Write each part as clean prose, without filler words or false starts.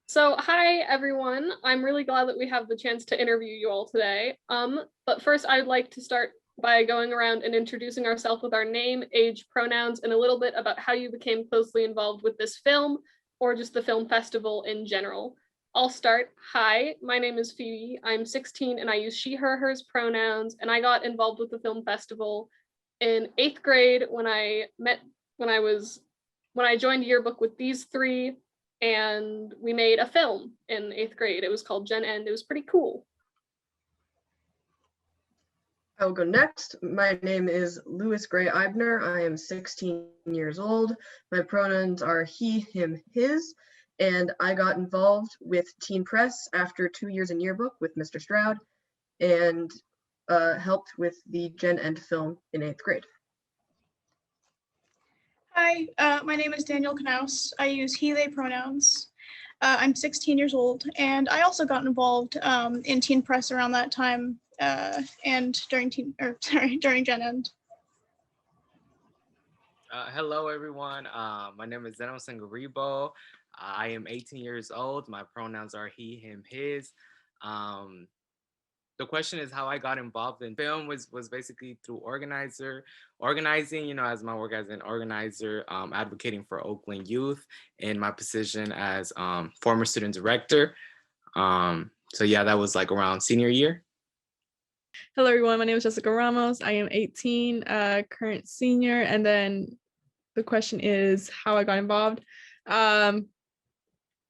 So, hi everyone. I'm really glad that we have the chance to interview you all today. But first I'd like to start by going around and introducing ourselves with our name, age, pronouns, and a little bit about how you became closely involved with this film or just the film festival in general. I'll start. Hi, my name is Phoebe. I'm 16 and I use she, her, hers pronouns, and I got involved with the film festival in 8th grade when I was when I joined yearbook with these three, and we made a film in 8th grade. It was called Gen End. It was pretty cool. I will go next. My name is Louis Gray Eibner. I am 16 years old. My pronouns are he, him, his, and I got involved with Teen Press after 2 years in yearbook with Mr. Stroud and helped with the Gen End film in 8th grade. Hi, my name is Knouse. I use he, they pronouns. I'm 16 years old, and I also got involved in Teen Press around that time and during Gen End. Hello, everyone. My name is Denilson Garibo. I am 18 years old. My pronouns are he, him, his. The question is how I got involved in film was basically through organizing, as my work as an organizer, advocating for Oakland youth in my position as former student director. So yeah, that was like around senior year. Hello everyone, my name is Jessica Ramos. I am 18, current senior, and then the question is how I got involved.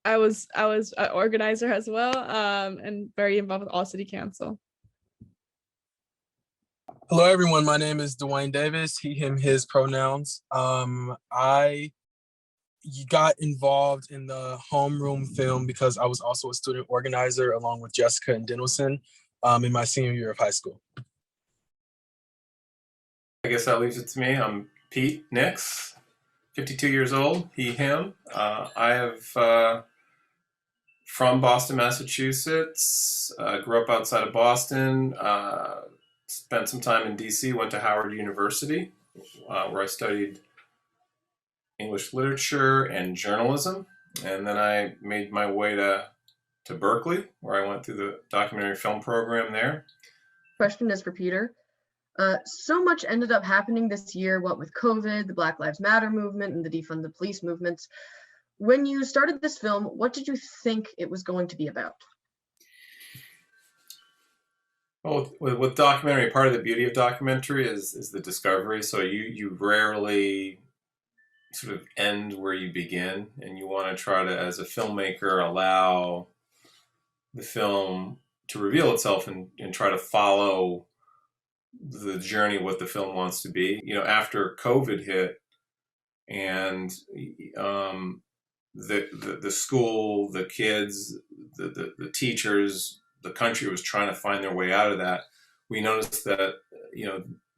I was an organizer as well, and very involved with All City Council. Hello everyone, my name is Dwayne Davis, he, him, his pronouns. I got involved in the homeroom film because I was also a student organizer along with Jeske and Denilson in my senior year of high school. I guess that leaves it to me. I'm Pete Nix, 52 years old, he, him. I have from Boston, Massachusetts, grew up outside of Boston, spent some time in DC, went to Howard University, where I studied English literature and journalism. And then I made my way to Berkeley, where I went through the documentary film program there. Question is for Peter. So much ended up happening this year, what with COVID, the Black Lives Matter movement, and the defund the police movements. When you started this film, what did you think it was going to be about? Well, with documentary, part of the beauty of documentary is the discovery. So you rarely sort of end where you begin, and you want to try to, as a filmmaker, allow the film to reveal itself and try to follow the journey of what the film wants to be. After COVID hit and the school, the kids, the teachers, the country was trying to find their way out of that. We noticed that,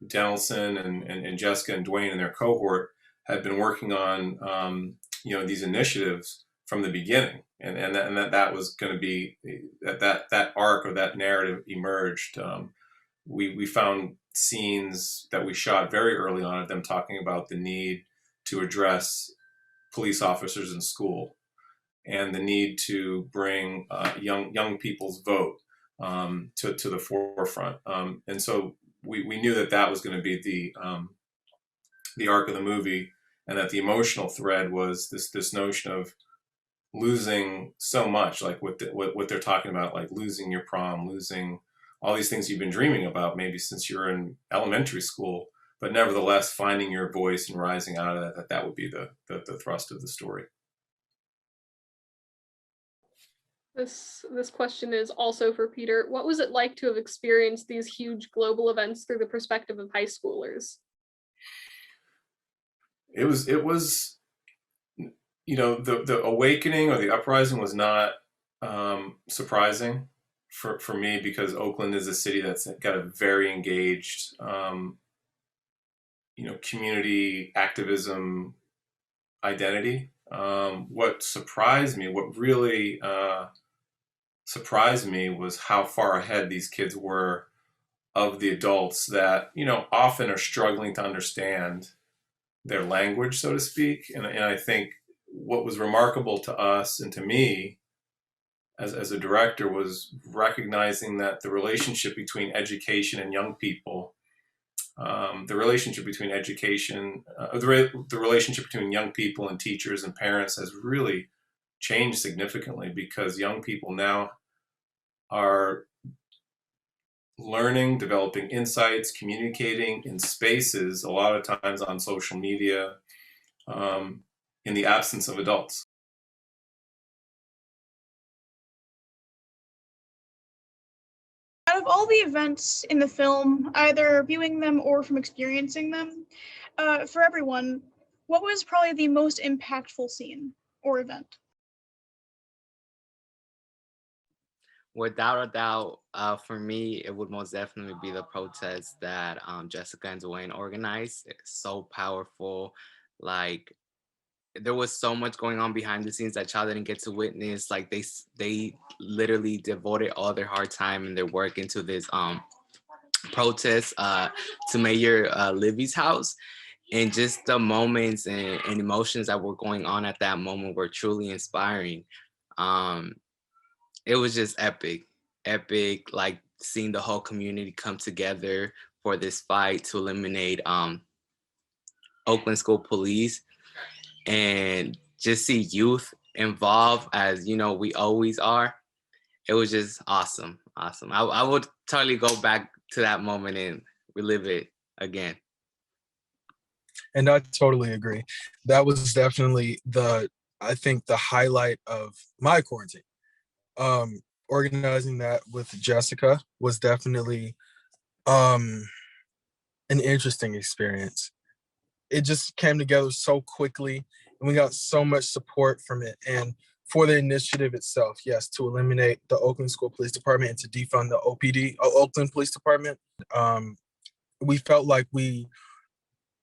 Denilson and Jeske and Dwayne and their cohort had been working on, these initiatives from the beginning. And that was going to be, that arc or that narrative emerged. We found scenes that we shot very early on of them talking about the need to address police officers in school and the need to bring young people's vote to the forefront. And so we knew that was going to be the arc of the movie, and that the emotional thread was this notion of losing so much, like what they're talking about, like losing your prom, losing all these things you've been dreaming about maybe since you're in elementary school, but nevertheless finding your voice and rising out of that would be the thrust of the story. This question is also for Peter. What was it like to have experienced these huge global events through the perspective of high schoolers? It was the awakening or the uprising was not surprising for me, because Oakland is a city that's got a very engaged community activism identity. What really surprised me was how far ahead these kids were of the adults that often are struggling to understand their language, so to speak. And I think what was remarkable to us and to me as a director was recognizing that the relationship between education and young people, the relationship between education, the relationship between young people and teachers and parents has really changed significantly, because young people now are learning, developing insights, communicating in spaces, a lot of times on social media, in the absence of adults. Out of all the events in the film, either viewing them or from experiencing them, for everyone, what was probably the most impactful scene or event? Without a doubt, for me, it would most definitely be the protest that Jessica and Dwayne organized. It's so powerful. Like, there was so much going on behind the scenes that child didn't get to witness. Like, they literally devoted all their hard time and their work into this protest to Mayor Libby's house. And just the moments and emotions that were going on at that moment were truly inspiring. It was just epic, like seeing the whole community come together for this fight to eliminate Oakland School Police, and just see youth involved, as you know we always are. It was just awesome. I would totally go back to that moment and relive it again. And I totally agree. That was definitely I think the highlight of my quarantine. Organizing that with Jessica was definitely an interesting experience. It just came together so quickly, and we got so much support from it. And for the initiative itself, yes, to eliminate the Oakland School Police Department and to defund the OPD, Oakland Police Department, we felt like we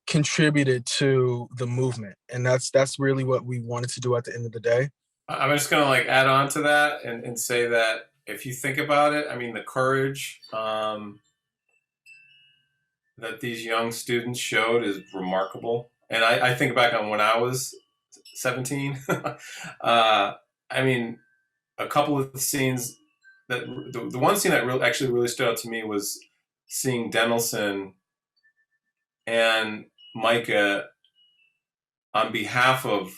contributed to the movement, and that's really what we wanted to do at the end of the day. I'm just going to like add on to that and say that if you think about it, I mean, the courage that these young students showed is remarkable. And I think back on when I was 17. I mean, a couple of the scenes that the one scene that actually really stood out to me was seeing Denilson and Micah on behalf of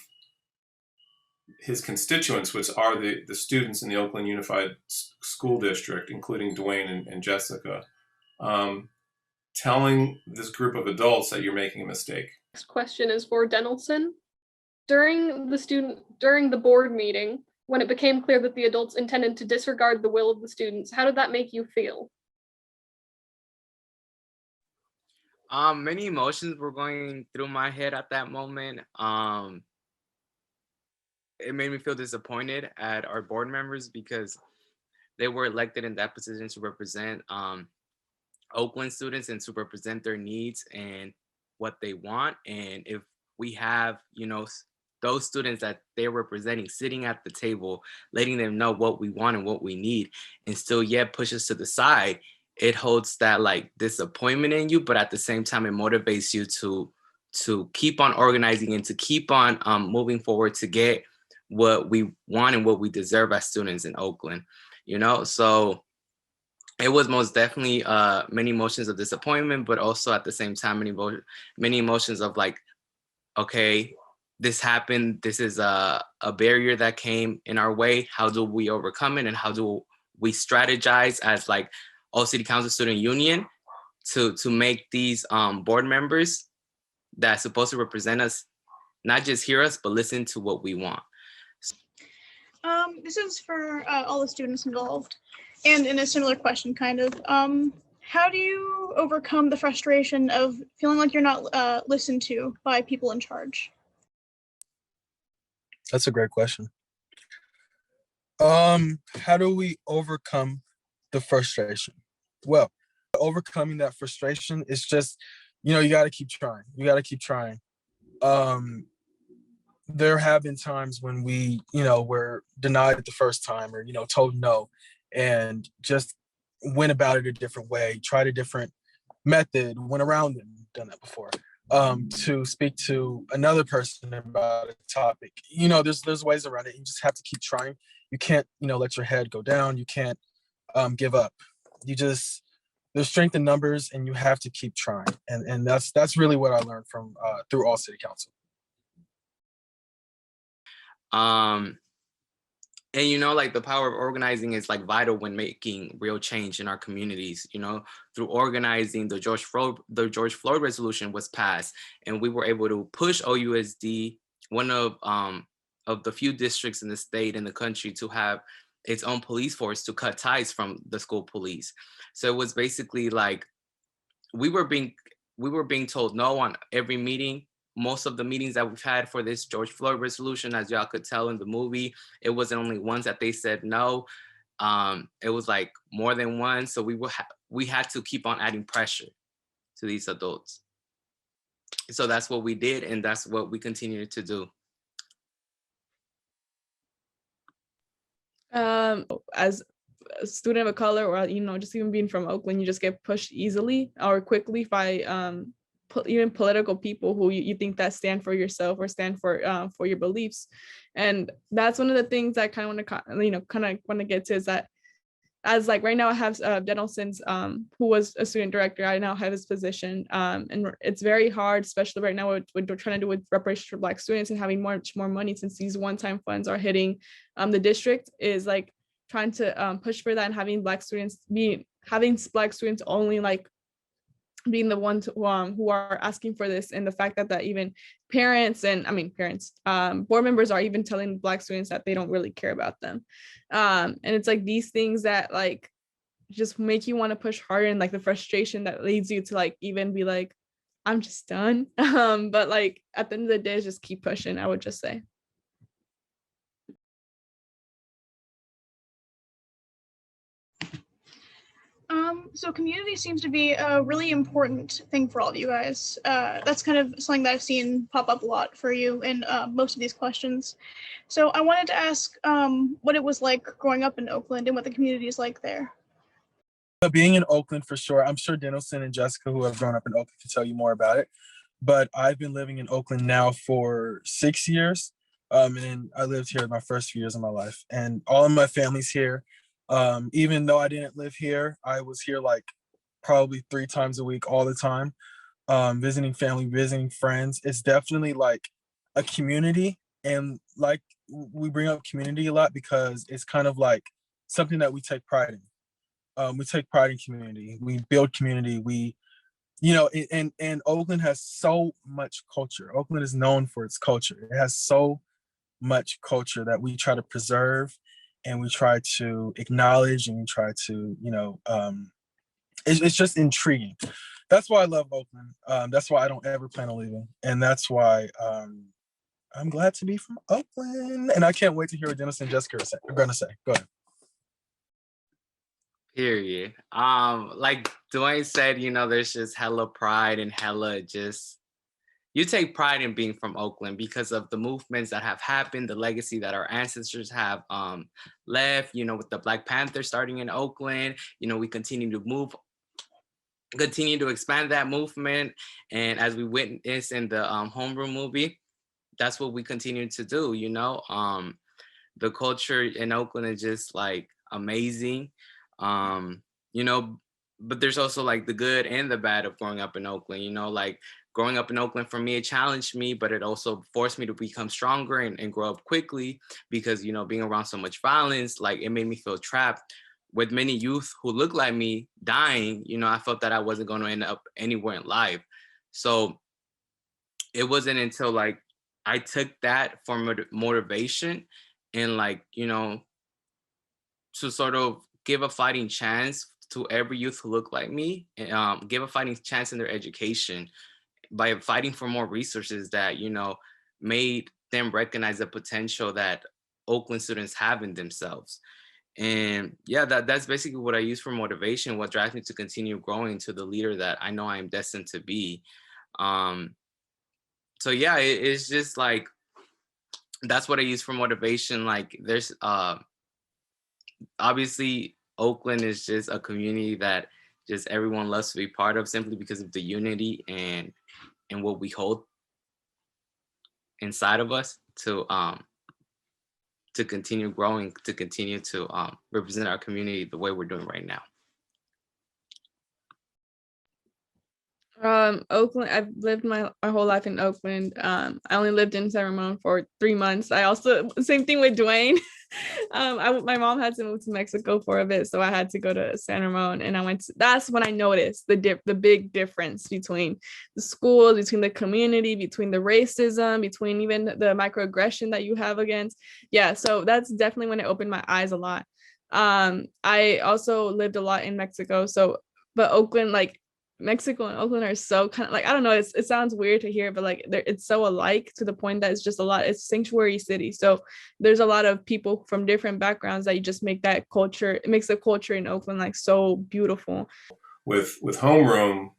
his constituents, which are the students in the Oakland Unified School District, including Dwayne and Jessica, telling this group of adults that you're making a mistake. Next question is for Denilson. During the board meeting, when it became clear that the adults intended to disregard the will of the students, how did that make you feel? Many emotions were going through my head at that moment. It made me feel disappointed at our board members, because they were elected in that position to represent Oakland students and to represent their needs and what they want. And if we have, those students that they're representing sitting at the table, letting them know what we want and what we need, and still yet push us to the side, it holds that like disappointment in you, but at the same time, it motivates you to keep on organizing and to keep on moving forward to get what we want and what we deserve as students in Oakland, So it was most definitely many emotions of disappointment, but also at the same time, many emotions of like, okay, this happened. This is a barrier that came in our way. How do we overcome it? And how do we strategize as like all City Council Student Union to make these board members that's supposed to represent us, not just hear us, but listen to what we want. This is for all the students involved, and in a similar question, kind of. How do you overcome the frustration of feeling like you're not listened to by people in charge? That's a great question. How do we overcome the frustration? Well, overcoming that frustration is just, you got to keep trying. There have been times when we, were denied the first time or, told no, and just went about it a different way, tried a different method, went around and done that before. to speak to another person about a topic. You know, there's ways around it. You just have to keep trying. You can't, let your head go down. You can't give up. There's strength in numbers, and you have to keep trying. And that's really what I learned from through all city council. And like the power of organizing is like vital when making real change in our communities. Through organizing, the George Floyd resolution was passed, and we were able to push OUSD, one of the few districts in the state and the country, to have its own police force, to cut ties from the school police. So it was basically like we were being told no on every meeting. Most of the meetings that we've had for this George Floyd resolution, as y'all could tell in the movie, it wasn't only once that they said no. It was like more than one. So we had to keep on adding pressure to these adults. So that's what we did, and that's what we continue to do. As a student of color, or just even being from Oakland, you just get pushed easily or quickly by even political people who you think that stand for yourself or stand for your beliefs. And that's one of the things that I kind of want to get to, is that as like right now I have Denilson's who was a student director, I now have his position, and it's very hard, especially right now what we're trying to do with reparations for Black students and having much more money, since these one-time funds are hitting the district, is like trying to push for that, and having Black students only like being the ones who are asking for this. And the fact that even board members are even telling Black students that they don't really care about them. And it's like these things that like just make you want to push harder, and like the frustration that leads you to like even be like, I'm just done. But like at the end of the day, just keep pushing, I would just say. So community seems to be a really important thing for all of you guys. That's kind of something that I've seen pop up a lot for you in most of these questions. So I wanted to ask what it was like growing up in Oakland and what the community is like there. Being in Oakland, for sure. I'm sure Denilson and Jeske, who have grown up in Oakland, can tell you more about it. But I've been living in Oakland now for 6 years. And I lived here my first few years of my life. And all of my family's here. Even though I didn't live here, I was here like probably 3 times a week, all the time, visiting family, visiting friends. It's definitely like a community, and like we bring up community a lot because it's kind of like something that we take pride in. We take pride in community. We build community. And Oakland has so much culture. Oakland is known for its culture. It has so much culture that we try to preserve, and we try to acknowledge, and we try to, it's just intriguing. That's why I love Oakland. That's why I don't ever plan on leaving. And that's why I'm glad to be from Oakland. And I can't wait to hear what Denilson and Jeske are going to say. Go ahead. Period. Like Dwayne said, there's just hella pride and hella just, you take pride in being from Oakland because of the movements that have happened, the legacy that our ancestors have left, with the Black Panther starting in Oakland. We continue to expand that movement. And as we witnessed in the Homeroom movie, that's what we continue to do. The culture in Oakland is just like amazing. But there's also like the good and the bad of growing up in Oakland. Like growing up in Oakland, for me, it challenged me, but it also forced me to become stronger and grow up quickly, because being around so much violence, like it made me feel trapped with many youth who look like me dying. I felt that I wasn't going to end up anywhere in life. So it wasn't until like I took that for motivation and like, to sort of give a fighting chance to every youth who look like me, and give a fighting chance in their education by fighting for more resources that, made them recognize the potential that Oakland students have in themselves. And yeah, that's basically what I use for motivation, what drives me to continue growing to the leader that I know I am destined to be. So yeah, it's just like, that's what I use for motivation. Like there's obviously Oakland is just a community that just everyone loves to be part of, simply because of the unity and and what we hold inside of us to continue growing, to continue to represent our community the way we're doing right now. Oakland, I've lived my whole life in Oakland. I only lived in San Ramon for 3 months. I also, same thing with Dwayne. My mom had to move to Mexico for a bit, so I had to go to San Ramon, and that's when I noticed the big difference between the schools, between the community, between the racism, between even the microaggression that you have against. Yeah, so that's definitely when it opened my eyes a lot. I also lived a lot in Mexico, but Oakland, like, Mexico and Oakland are so kind of like, I don't know, it sounds weird to hear, but like it's so alike to the point that it's just it's sanctuary city. So there's a lot of people from different backgrounds that you just make that culture, it makes the culture in Oakland like so beautiful. With Homeroom,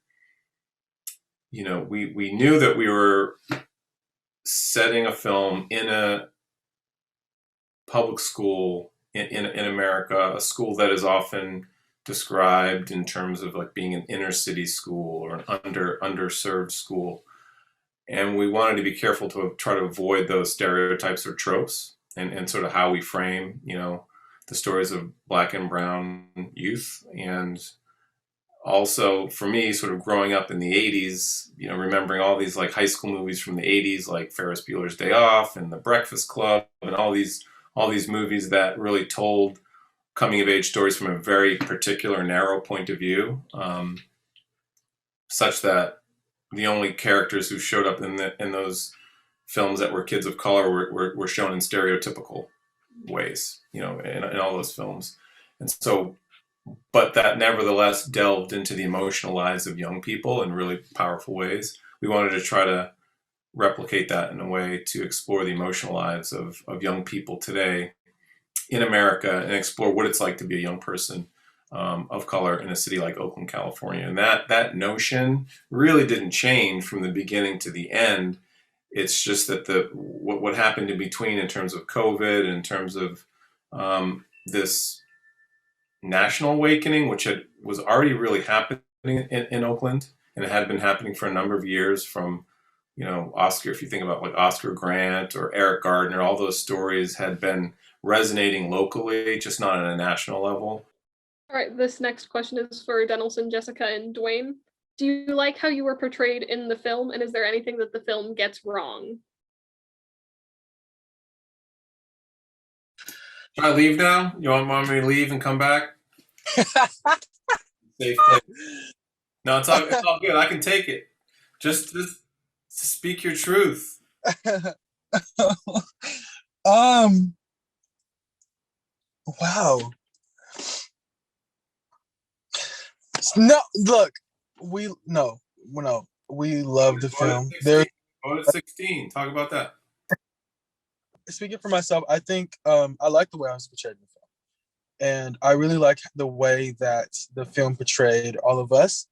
you know, we knew that we were setting a film in a public school in America, a school that is often described in terms of like being an inner city school or an underserved school. And we wanted to be careful to try to avoid those stereotypes or tropes and sort of how we frame, you know, the stories of Black and brown youth. And also for me, sort of growing up in the 80s, you know, remembering all these like high school movies from the 80s, like Ferris Bueller's Day Off and The Breakfast Club and all these movies that really told coming of age stories from a very particular narrow point of view, such that the only characters who showed up in those films that were kids of color were shown in stereotypical ways, you know, in all those films. And so, but that nevertheless delved into the emotional lives of young people in really powerful ways. We wanted to try to replicate that in a way to explore the emotional lives of young people today in America and explore what it's like to be a young person of color in a city like Oakland, California. And that notion really didn't change from the beginning to the end. It's just that what happened in between in terms of COVID, in terms of this national awakening, which was already really happening in Oakland, and it had been happening for a number of years from, you know, Oscar, if you think about like Oscar Grant or Eric Gardner, all those stories had been resonating locally, just not on a national level. All right, this next question is for Denilson, Jessica, and Dwayne. Do you like how you were portrayed in the film, and is there anything that the film gets wrong? Should I leave now? You want me to leave and come back? Safe place. No, it's all good. I can take it. Just speak your truth. Wow. No, look, we love the film. There, Voted 16. Talk about that. speaking for myself, I think I like the way I was portrayed in the film, and I really like the way that the film portrayed all of us.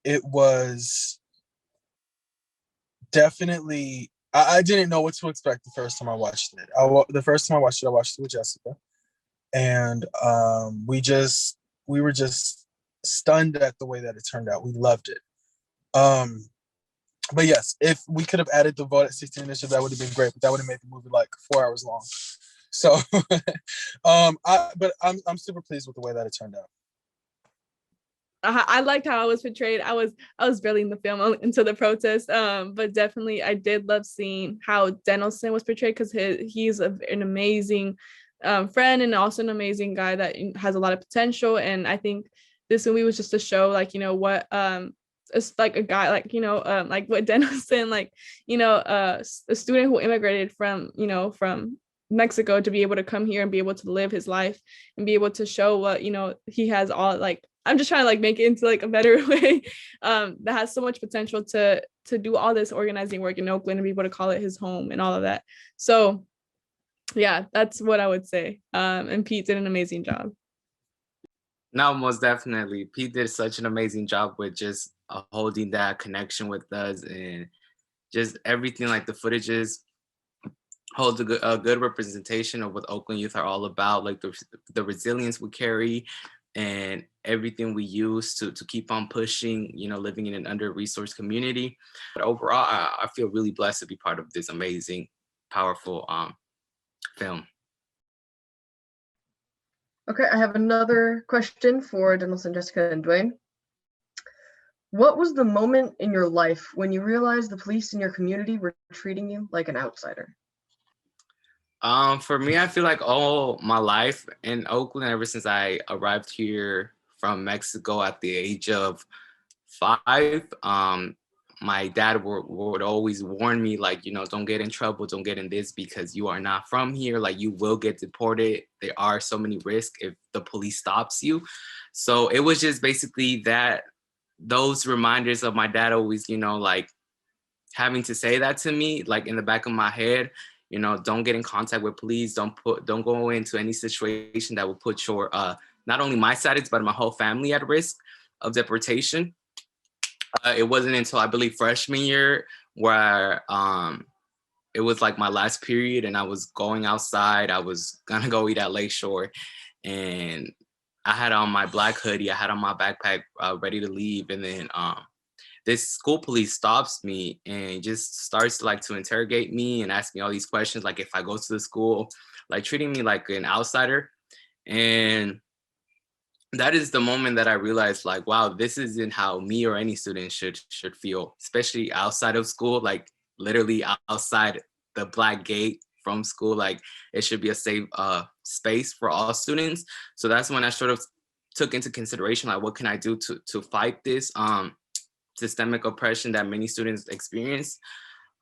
It was definitely. I didn't know what to expect the first time I watched it. The first time I watched it with Jessica, and we were just stunned at the way that it turned out. We loved it. But yes, if we could have added the vote at 16 initiative, that would have been great. But that would have made the movie like 4 hours long. So, I'm super pleased with the way that it turned out. I liked how I was portrayed. I was barely in the film until the protest, but definitely I did love seeing how Denilson was portrayed, because he's an amazing friend and also an amazing guy that has a lot of potential. And I think this movie was just to show, like, you know, what it's like a guy, like, you know, like what Denilson, like, you know, a student who immigrated from, you know, from Mexico to be able to come here and be able to live his life and be able to show what, you know, he has all, like, I'm just trying to like make it into like a better way, that has so much potential to do all this organizing work in Oakland and be able to call it his home and all of that. So yeah, that's what I would say. And Pete did an amazing job. No, most definitely. Pete did such an amazing job with just holding that connection with us, and just everything, like the footages holds a good representation of what Oakland youth are all about, like the resilience we carry and everything we use to keep on pushing, you know, living in an under-resourced community. But overall, I feel really blessed to be part of this amazing, powerful film. Okay, I have another question for Denilson, Jeske, and Dwayne. What was the moment in your life when you realized the police in your community were treating you like an outsider? For me, I feel like all my life in Oakland, ever since I arrived here from Mexico at the age of 5, my dad would always warn me, like, you know, don't get in trouble, don't get in this because you are not from here. Like, you will get deported. There are so many risks if the police stops you. So it was just basically those reminders of my dad always, you know, like having to say that to me, like in the back of my head, you know, don't get in contact with police, don't go into any situation that will put your not only my status but my whole family at risk of deportation. It wasn't until I believe freshman year where it was like my last period and I was going outside. I was gonna go eat at Lakeshore, and I had on my black hoodie, I had on my backpack, ready to leave, and then this school police stops me and just starts like to interrogate me and ask me all these questions, like if I go to the school, like treating me like an outsider. And that is the moment that I realized, like, wow, this isn't how me or any student should feel, especially outside of school, like literally outside the black gate from school. Like, it should be a safe space for all students. So that's when I sort of took into consideration, like, what can I do to fight this systemic oppression that many students experience,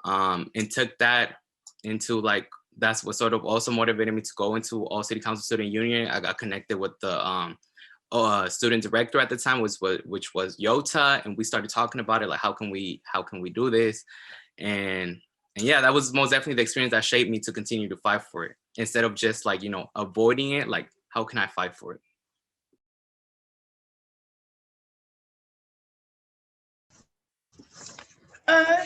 and took that into, like, that's what sort of also motivated me to go into All City Council Student Union. I got connected with the student director at the time, which was Yota, and we started talking about it, like, how can we do this? And yeah, that was most definitely the experience that shaped me to continue to fight for it, instead of just, like, you know, avoiding it. Like, how can I fight for it?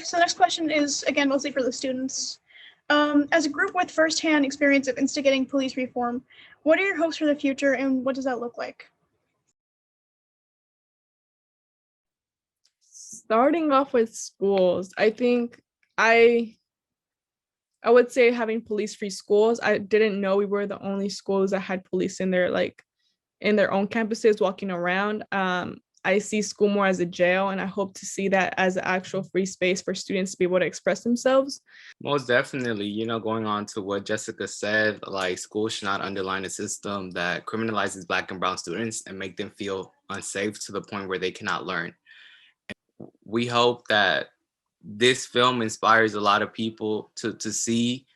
So the next question is, again, mostly for the students. As a group with firsthand experience of instigating police reform, what are your hopes for the future and what does that look like? Starting off with schools, I think I would say having police-free schools. I didn't know we were the only schools that had police in their own campuses walking around. I see school more as a jail, and I hope to see that as an actual free space for students to be able to express themselves. Most definitely, you know, going on to what Jessica said, like, schools should not underline a system that criminalizes Black and brown students and make them feel unsafe to the point where they cannot learn. And we hope that this film inspires a lot of people to see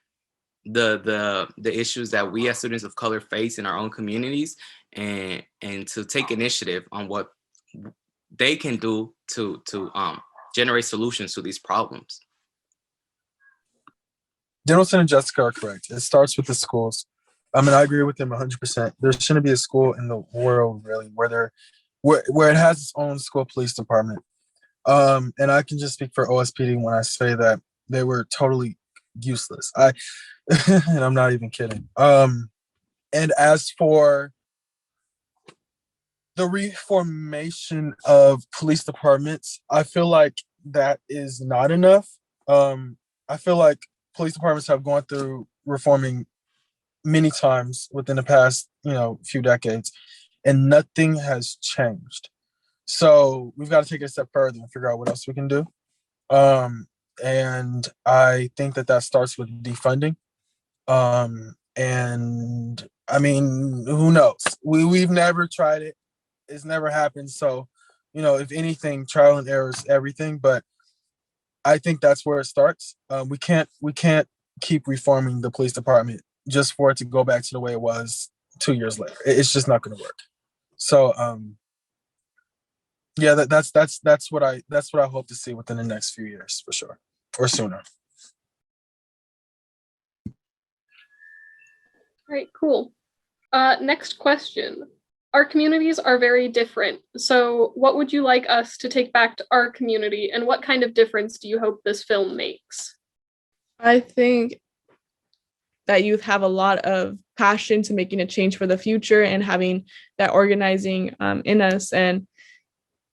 the issues that we as students of color face in our own communities, and to take initiative on what they can do to generate solutions to these problems. Denilson and Jessica are correct. It starts with the schools. I mean, I agree with them 100%. There shouldn't be a school in the world, really, where it has its own school police department. And I can just speak for OSPD when I say that they were totally useless. And I'm not even kidding. And as for the reformation of police departments, I feel like that is not enough. I feel like police departments have gone through reforming many times within the past, few decades, and nothing has changed. So we've got to take it a step further and figure out what else we can do. And I think that starts with defunding. And I mean, who knows? We've never tried it. It's never happened. So, if anything, trial and error is everything. But I think that's where it starts. We can't keep reforming the police department just for it to go back to the way it was 2 years later. It's just not going to work. So, yeah, that's what I hope to see within the next few years, for sure, or sooner. All right, cool. Next question. Our communities are very different. So what would you like us to take back to our community, and what kind of difference do you hope this film makes? I think that youth have a lot of passion to making a change for the future and having that organizing in us. And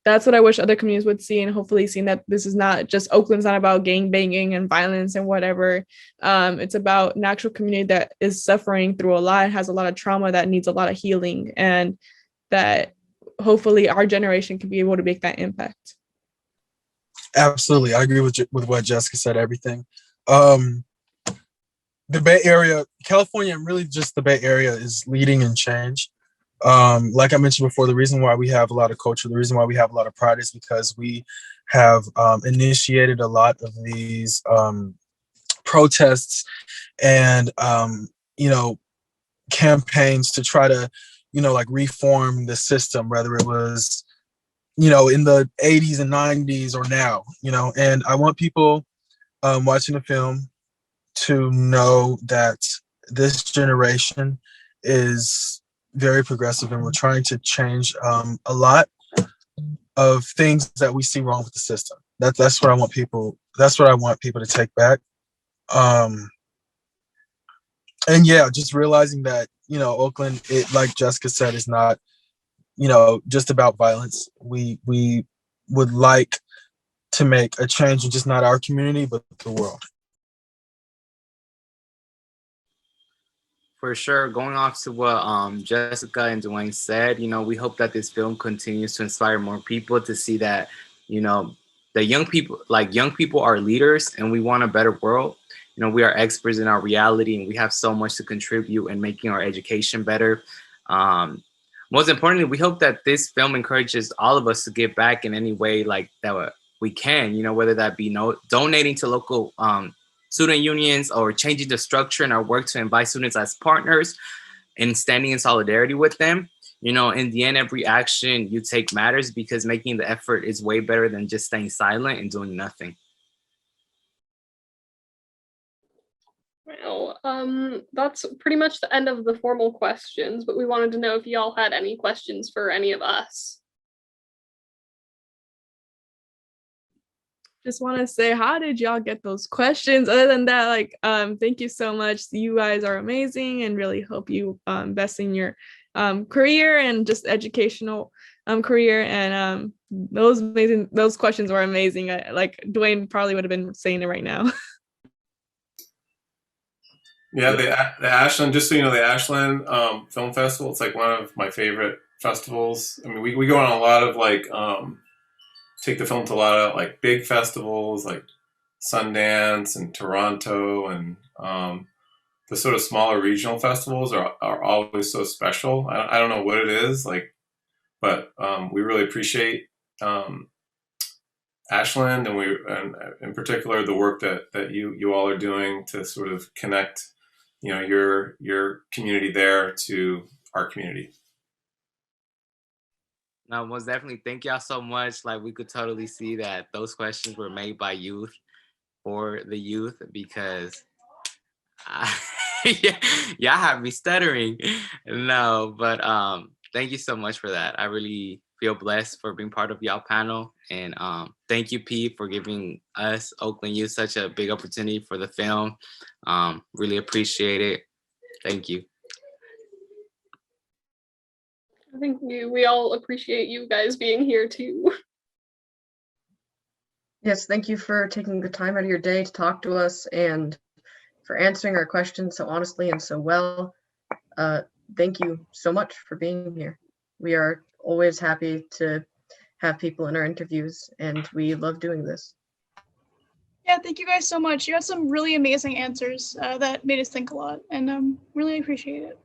that's what I wish other communities would see, and hopefully seeing that this is not just, Oakland's not about gang banging and violence and whatever. It's about an actual community that is suffering through a lot, has a lot of trauma that needs a lot of healing, and that hopefully our generation can be able to make that impact. Absolutely. I agree with what Jessica said, everything. The Bay Area, California, and really just the Bay Area is leading in change. Like I mentioned before, the reason why we have a lot of culture, the reason why we have a lot of pride is because we have initiated a lot of these protests and, campaigns to try to, like reform the system, whether it was, in the 80s and 90s or now, and I want people watching the film to know that this generation is very progressive, and we're trying to change a lot of things that we see wrong with the system. That's what I want people. That's what I want people to take back. And yeah, just realizing that Oakland, like Jessica said, is not just about violence. We would like to make a change in just not our community, but the world. For sure, going off to what Jessica and Dwayne said, we hope that this film continues to inspire more people to see that, the young people are leaders, and we want a better world. We are experts in our reality, and we have so much to contribute in making our education better. Most importantly, we hope that this film encourages all of us to give back in any way like that we can, whether that be donating to local student unions or changing the structure in our work to invite students as partners and standing in solidarity with them. In the end, every action you take matters, because making the effort is way better than just staying silent and doing nothing. Well, that's pretty much the end of the formal questions, but we wanted to know if y'all had any questions for any of us. Just want to say, how did y'all get those questions? Other than that, thank you so much. You guys are amazing, and really hope you best in your career and just educational career. And those questions were amazing. Like Dwayne probably would have been saying it right now. Yeah, the Ashland, just so you know, the Ashland Film Festival, it's like one of my favorite festivals. I mean, we go on a lot of take the film to a lot of big festivals like Sundance and Toronto, and the sort of smaller regional festivals are always so special. I don't know what it is, but we really appreciate Ashland, and in particular the work that you all are doing to sort of connect your community there to our community. No, most definitely. Thank y'all so much. We could totally see that those questions were made by youth for the youth, because y'all have me stuttering. No, but thank you so much for that. I really feel blessed for being part of y'all panel. And thank you, Pete, for giving us, Oakland Youth, such a big opportunity for the film. Really appreciate it. Thank you. Thank you. We all appreciate you guys being here too. Yes, thank you for taking the time out of your day to talk to us and for answering our questions so honestly and so well. Thank you so much for being here. We are always happy to have people in our interviews, and we love doing this. Yeah, thank you guys so much. You had some really amazing answers that made us think a lot, and really appreciate it.